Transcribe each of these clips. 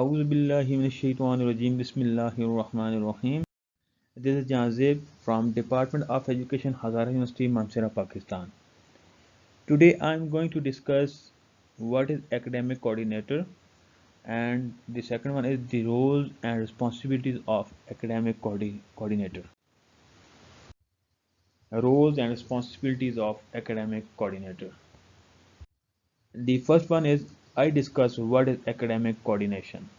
A'udhu billahi minash shaitanir rajim. Bismillahir rahmanir rahim. This is Jazib from Department of Education, Hazara University, Mansehra, Pakistan. Today I am going to discuss what is academic coordinator, and the second one is the roles and responsibilities of academic coordinator. Roles and responsibilities of academic coordinator. The first one is I discuss what is academic coordination.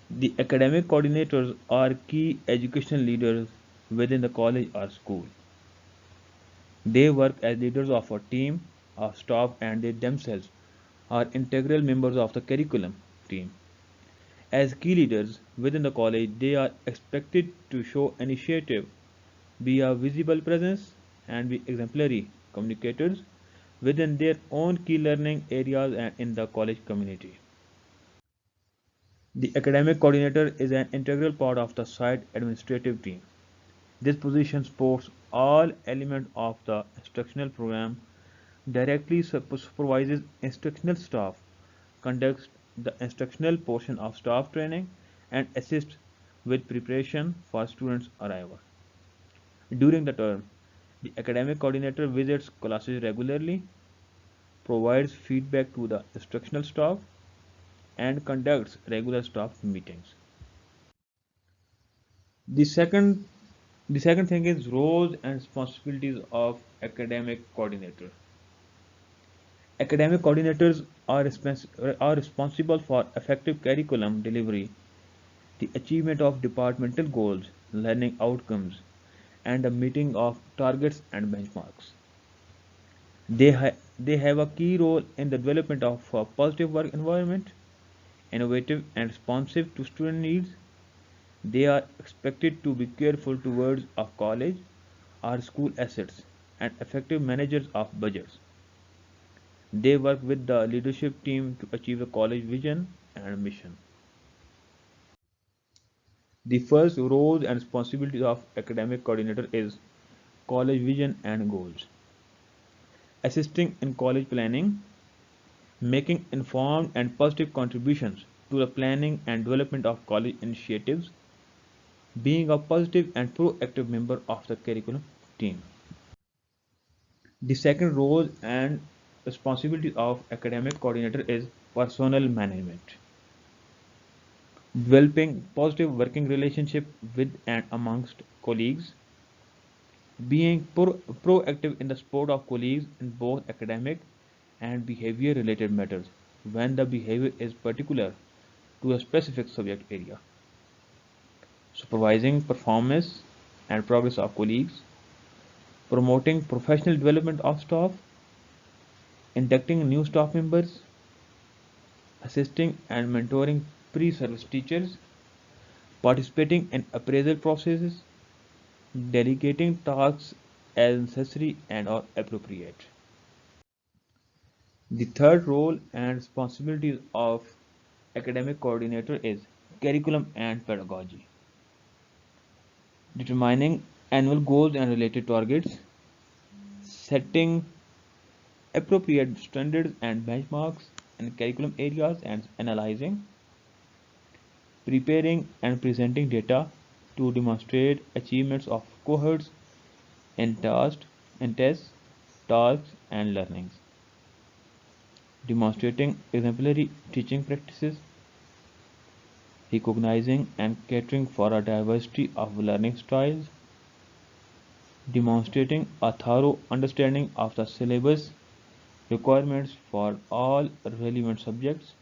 The academic coordinators are key educational leaders within the college or school. They work as leaders of a team, of staff, and they themselves are integral members of the curriculum team. As key leaders within the college, they are expected to show initiative, be a visible presence, and be exemplary communicators within their own key learning areas and in the college community. The academic coordinator is an integral part of the site administrative team. This position supports all elements of the instructional program, directly supervises instructional staff, conducts the instructional portion of staff training, and assists with preparation for students' arrival. During the term, the academic coordinator visits classes regularly, provides feedback to the instructional staff, and conducts regular staff meetings. The second the second thing is roles and responsibilities of academic coordinator. Academic coordinators are responsible for effective curriculum delivery, the achievement of departmental goals, learning outcomes, and the meeting of targets and benchmarks. They have a key role in the development of a positive work environment, innovative and responsive to student needs. They are expected to be careful towards of college or school assets and effective managers of budgets. They work with the leadership team to achieve the college vision and mission. The first roles and responsibilities of academic coordinator is college vision and goals. Assisting in college planning, making informed and positive contributions to the planning and development of college initiatives, being a positive and proactive member of the curriculum team. The second role and responsibility of academic coordinator is personnel management. Developing positive working relationship with and amongst colleagues, being proactive in the support of colleagues in both academic and behavior related matters when the behavior is particular to a specific subject area, supervising performance and progress of colleagues, promoting professional development of staff, inducting new staff members, assisting and mentoring pre-service teachers, participating in appraisal processes, delegating tasks as necessary and or appropriate. The third role and responsibilities of academic coordinator is curriculum and pedagogy. Determining annual goals and related targets, setting appropriate standards and benchmarks in curriculum areas and analyzing, preparing and presenting data to demonstrate achievements of cohorts in tests, tasks, and learnings, demonstrating exemplary teaching practices, recognizing and catering for a diversity of learning styles, demonstrating a thorough understanding of the syllabus requirements for all relevant subjects,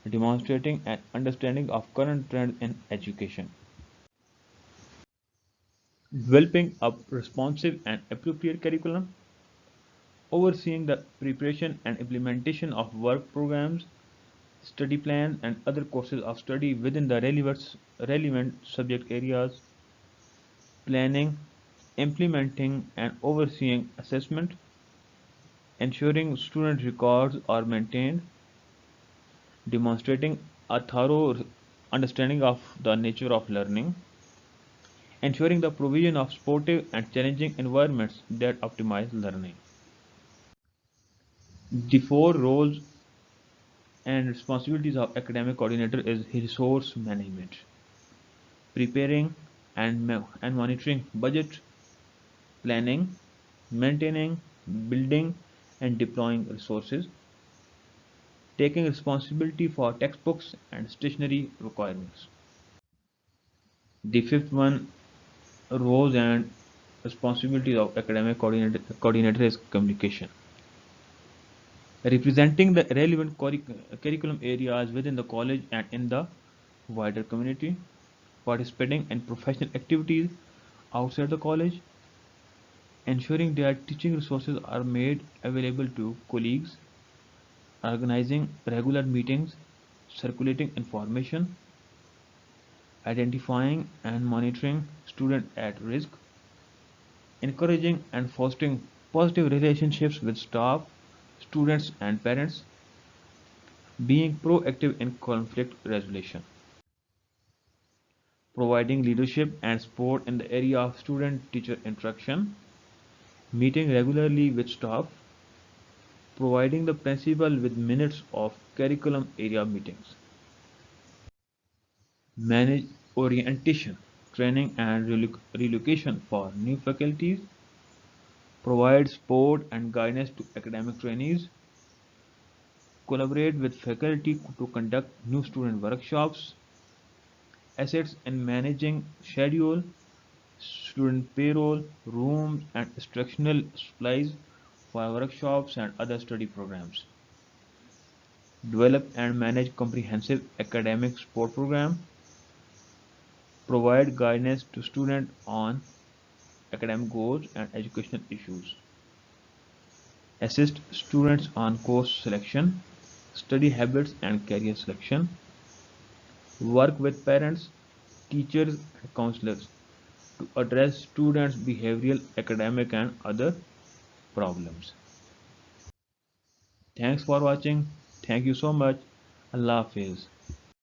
demonstrating an understanding of current trends in education, developing a responsive and appropriate curriculum, overseeing the preparation and implementation of work programs, study plans, and other courses of study within the relevant subject areas, planning, implementing, and overseeing assessment, ensuring student records are maintained, demonstrating a thorough understanding of the nature of learning, ensuring the provision of supportive and challenging environments that optimize learning. The four roles and responsibilities of academic coordinator is resource management, preparing and monitoring budget, planning, maintaining, building and deploying resources, taking responsibility for textbooks and stationery requirements. The fifth one, roles and responsibilities of academic coordinator is communication, representing the relevant curriculum areas within the college and in the wider community, participating in professional activities outside the college, ensuring that teaching resources are made available to colleagues, organizing regular meetings, circulating information, identifying and monitoring students at risk, encouraging and fostering positive relationships with staff, students, and parents, being proactive in conflict resolution, providing leadership and support in the area of student teacher interaction, meeting regularly with staff, providing the principal with minutes of curriculum area meetings, manage orientation, training, and relocation for new faculties, provide support and guidance to academic trainees, collaborate with faculty to conduct new student workshops, assets in managing schedule, student payroll, rooms, and instructional supplies for workshops and other study programs. Develop and manage comprehensive academic support program. Provide guidance to students on academic goals and educational issues. Assist students on course selection, study habits and career selection. Work with parents, teachers and counselors to address students' behavioral, academic and other problems. Thanks for watching. Thank you so much. Allah Hafiz.